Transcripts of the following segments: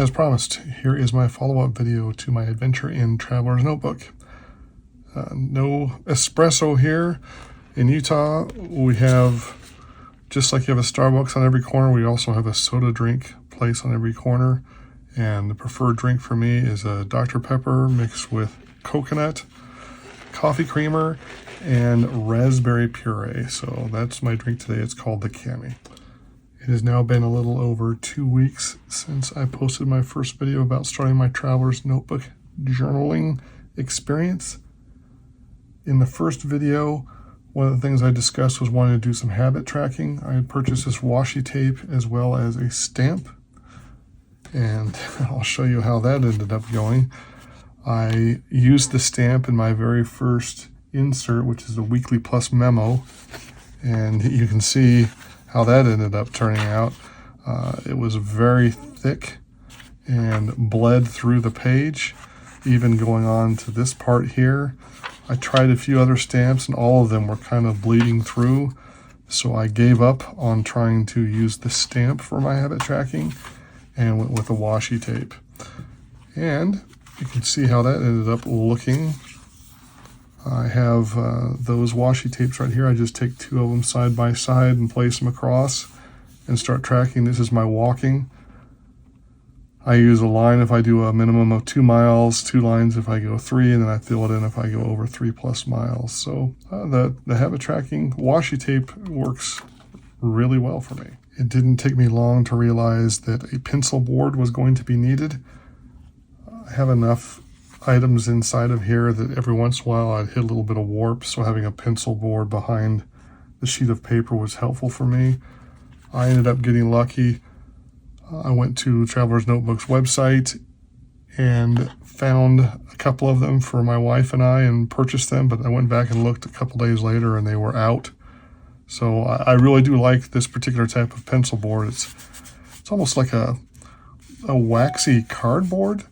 As promised, here is my follow-up video to my adventure in Traveler's Notebook. No espresso here. In Utah, we have, just like you have a Starbucks on every corner, we also have a soda drink place on every corner. And the preferred drink for me is a Dr. Pepper mixed with coconut, coffee creamer, and raspberry puree. So that's my drink today. It's called the Cami. It has now been a little over 2 weeks since I posted my first video about starting my Traveler's Notebook journaling experience. In the first video, one of the things I discussed was wanting to do some habit tracking. I had purchased this washi tape as well as a stamp, and I'll show you how that ended up going. I used the stamp in my very first insert, which is the Weekly Plus memo, and you can see how that ended up turning out. It was very thick and bled through the page, even going on to this part here. I tried a few other stamps and all of them were kind of bleeding through, so I gave up on trying to use the stamp for my habit tracking and went with a washi tape. And you can see how that ended up looking. I have those washi tapes right here. I just take 2 of them side by side and place them across and start tracking. This is my walking. I use a line if I do a minimum of 2 miles, 2 lines if I go 3, and then I fill it in if I go over 3+ miles. So the habit tracking washi tape works really well for me. It didn't take me long to realize that a pencil board was going to be needed. I have enough items inside of here that every once in a while I'd hit a little bit of warp, so having a pencil board behind the sheet of paper was helpful for me. I ended up getting lucky. I went to Traveler's Notebook's website and found a couple of them for my wife and I and purchased them, but I went back and looked a couple days later and they were out. So I really do like this particular type of pencil board. It's almost like a waxy cardboard.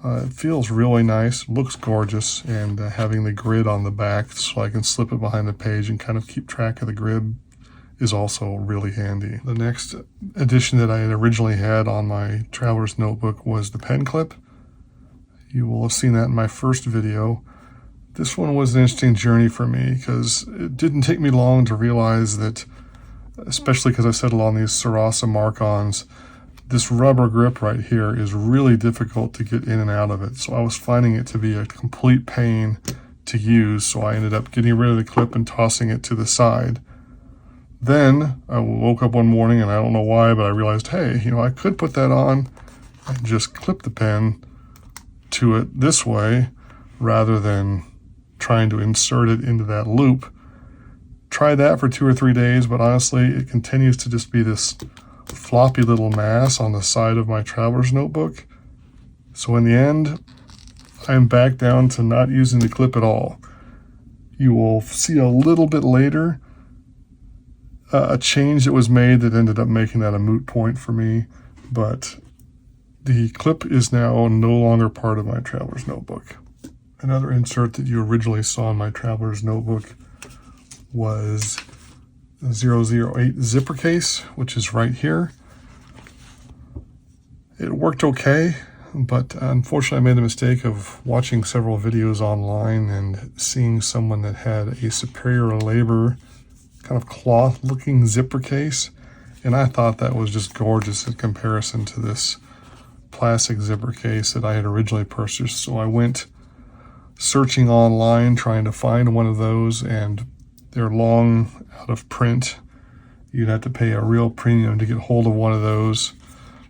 It feels really nice, looks gorgeous, and having the grid on the back so I can slip it behind the page and kind of keep track of the grid is also really handy. The next addition that I had originally had on my Traveler's Notebook was the pen clip. You will have seen that in my first video. This one was an interesting journey for me because it didn't take me long to realize that, especially because I settled on these Sarasa mark-ons, this rubber grip right here is really difficult to get in and out of it. So I was finding it to be a complete pain to use. So I ended up getting rid of the clip and tossing it to the side. Then I woke up one morning and I don't know why, but I realized, hey, I could put that on and just clip the pen to it this way rather than trying to insert it into that loop. Tried that for 2 or 3 days, but honestly, it continues to just be this floppy little mass on the side of my Traveler's Notebook. So in the end, I'm back down to not using the clip at all. You will see a little bit later a change that was made that ended up making that a moot point for me, but the clip is now no longer part of my Traveler's Notebook. Another insert that you originally saw in my Traveler's Notebook was 008 zipper case, which is right here. It worked okay, but unfortunately I made the mistake of watching several videos online and seeing someone that had a Superior Labor kind of cloth looking zipper case, and I thought that was just gorgeous in comparison to this plastic zipper case that I had originally purchased. So I went searching online trying to find one of those, and they're long out of print. You'd have to pay a real premium to get hold of one of those.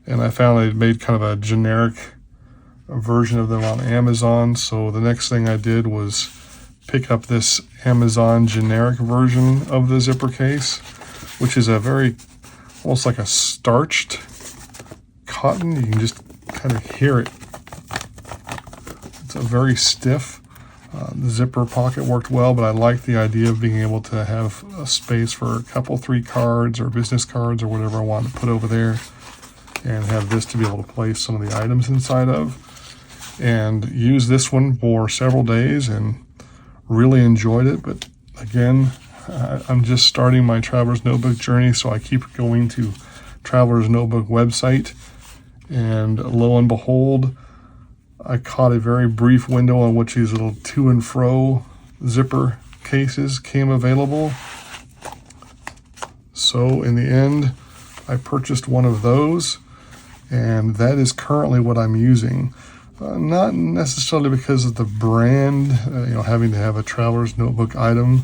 And I found they'd made kind of a generic version of them on Amazon. So the next thing I did was pick up this Amazon generic version of the zipper case, which is a very, almost like a starched cotton. You can just kind of hear it. It's a very stiff. The zipper pocket worked well, but I liked the idea of being able to have a space for a couple, 3 cards or business cards or whatever I wanted to put over there, and have this to be able to place some of the items inside of. And use this one for several days and really enjoyed it. But again, I'm just starting my Traveler's Notebook journey, so I keep going to Traveler's Notebook website And lo and behold, I caught a very brief window on which these little to and fro zipper cases came available. So in the end, I purchased one of those, and that is currently what I'm using. Not necessarily because of the brand, having to have a traveler's notebook item,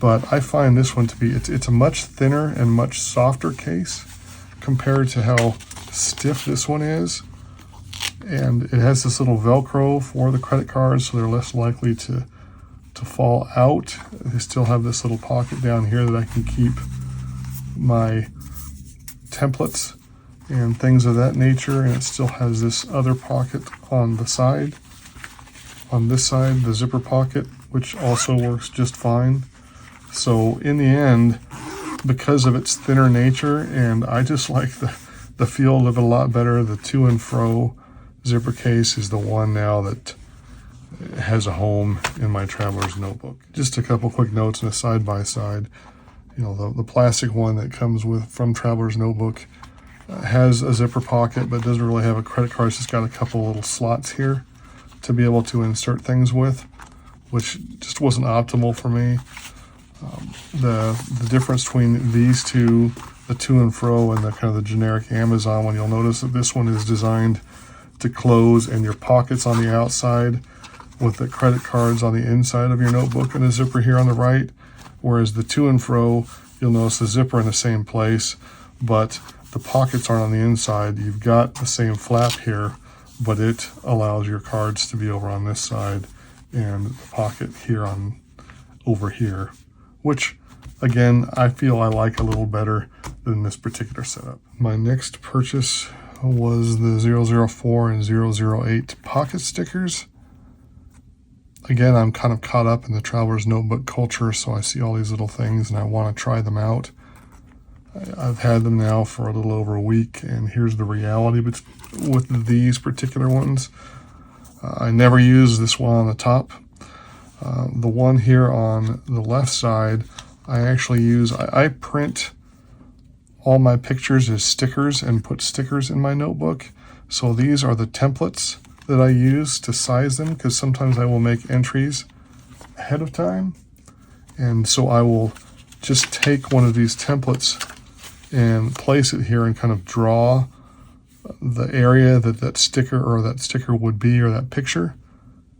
but I find this one to be, it's a much thinner and much softer case compared to how stiff this one is. And it has this little Velcro for the credit cards, so they're less likely to fall out. They still have this little pocket down here that I can keep my templates and things of that nature, and it still has this other pocket on the side. On this side, the zipper pocket, which also works just fine. So in the end, because of its thinner nature, and I just like the feel of it a lot better, the to and fro zipper case is the one now that has a home in my traveler's notebook. Just a couple quick notes in a side-by-side. The plastic one that comes from traveler's notebook has a zipper pocket, but doesn't really have a credit card. It's just got a couple little slots here to be able to insert things with, which just wasn't optimal for me. The difference between these two, the to and fro and the kind of the generic Amazon one, you'll notice that this one is designed to close and your pockets on the outside with the credit cards on the inside of your notebook and a zipper here on the right. Whereas the to and fro, you'll notice the zipper in the same place, but the pockets aren't on the inside. You've got the same flap here, but it allows your cards to be over on this side and the pocket here over here, which again, I feel I like a little better than this particular setup. My next purchase was the 004 and 008 pocket stickers. Again, I'm kind of caught up in the traveler's notebook culture, so I see all these little things and I want to try them out. I've had them now for a little over a week, and here's the reality with these particular ones. I never use this one on the top. The one here on the left side, I actually use, I print all my pictures as stickers and put stickers in my notebook. So these are the templates that I use to size them, because sometimes I will make entries ahead of time. And so I will just take one of these templates and place it here and kind of draw the area that sticker would be, or that picture,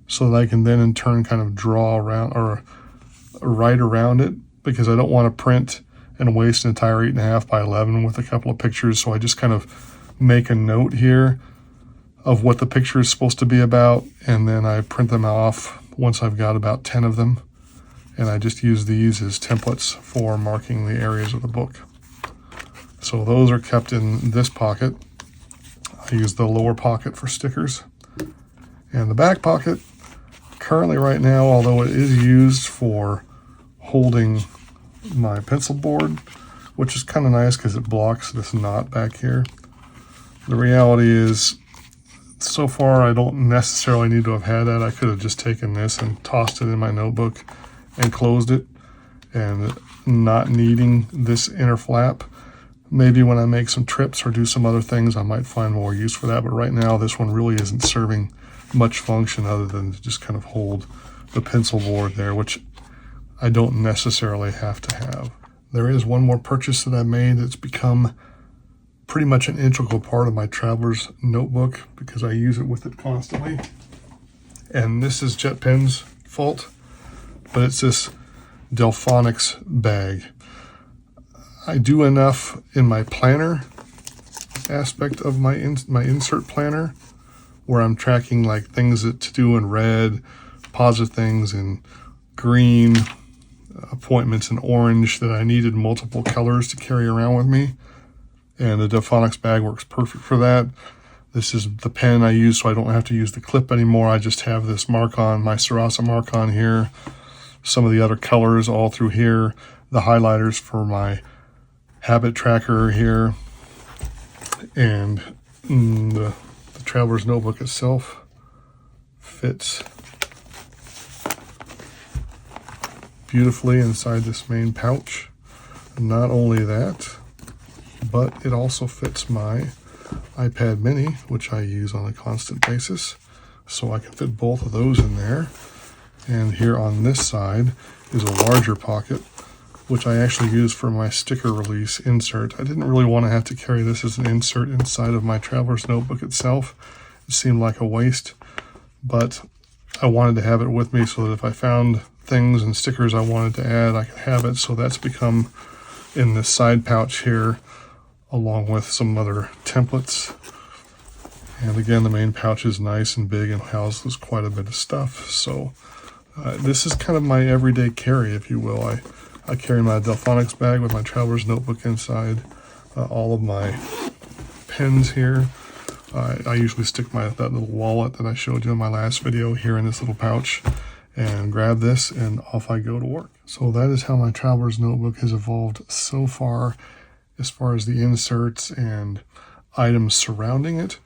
so that I can then in turn kind of draw around or write around it, because I don't want to print and waste an entire 8.5 by 11 with a couple of pictures. So I just kind of make a note here of what the picture is supposed to be about, and then I print them off once I've got about 10 of them, and I just use these as templates for marking the areas of the book. So those are kept in this pocket. I use the lower pocket for stickers, and the back pocket currently right now, although it is used for holding my pencil board, which is kind of nice because it blocks this knot back here. The reality is, so far I don't necessarily need to have had that. I could have just taken this and tossed it in my notebook and closed it, and not needing this inner flap. Maybe when I make some trips or do some other things, I might find more use for that. But right now, this one really isn't serving much function other than to just kind of hold the pencil board there, which I don't necessarily have to have. There is one more purchase that I made that's become pretty much an integral part of my traveler's notebook because I use it with it constantly. And this is JetPen's fault, but it's this Delfonics bag. I do enough in my planner aspect of my insert planner, where I'm tracking like things to do in red, positive things in green, appointments in orange, that I needed multiple colors to carry around with me. And the Delfonics bag works perfect for that. This is the pen I use, so I don't have to use the clip anymore. I just have this mark-on, my Sarasa mark-on here, some of the other colors all through here, the highlighters for my habit tracker here, and the traveler's notebook itself fits beautifully inside this main pouch. Not only that, but it also fits my iPad mini, which I use on a constant basis. So I can fit both of those in there. And here on this side is a larger pocket, which I actually use for my sticker release insert. I didn't really want to have to carry this as an insert inside of my traveler's notebook itself. It seemed like a waste, but I wanted to have it with me so that if I found things and stickers I wanted to add, I could have it. So that's become in this side pouch here, along with some other templates. And again, the main pouch is nice and big and houses quite a bit of stuff. So this is kind of my everyday carry, if you will. I carry my Delfonics bag with my traveler's notebook inside, all of my pens here. I usually stick that little wallet that I showed you in my last video here in this little pouch and grab this, and off I go to work. So that is how my traveler's notebook has evolved so far as the inserts and items surrounding it.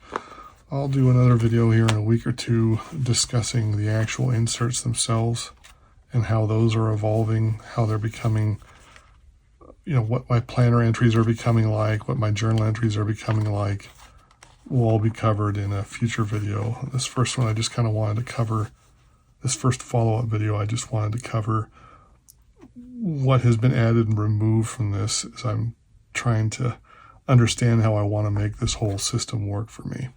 I'll do another video here in a week or two discussing the actual inserts themselves and how those are evolving, how they're becoming, what my planner entries are becoming like, what my journal entries are becoming like, will all be covered in a future video. This first one I just kind of wanted to cover, this first follow-up video I just wanted to cover what has been added and removed from this as I'm trying to understand how I want to make this whole system work for me.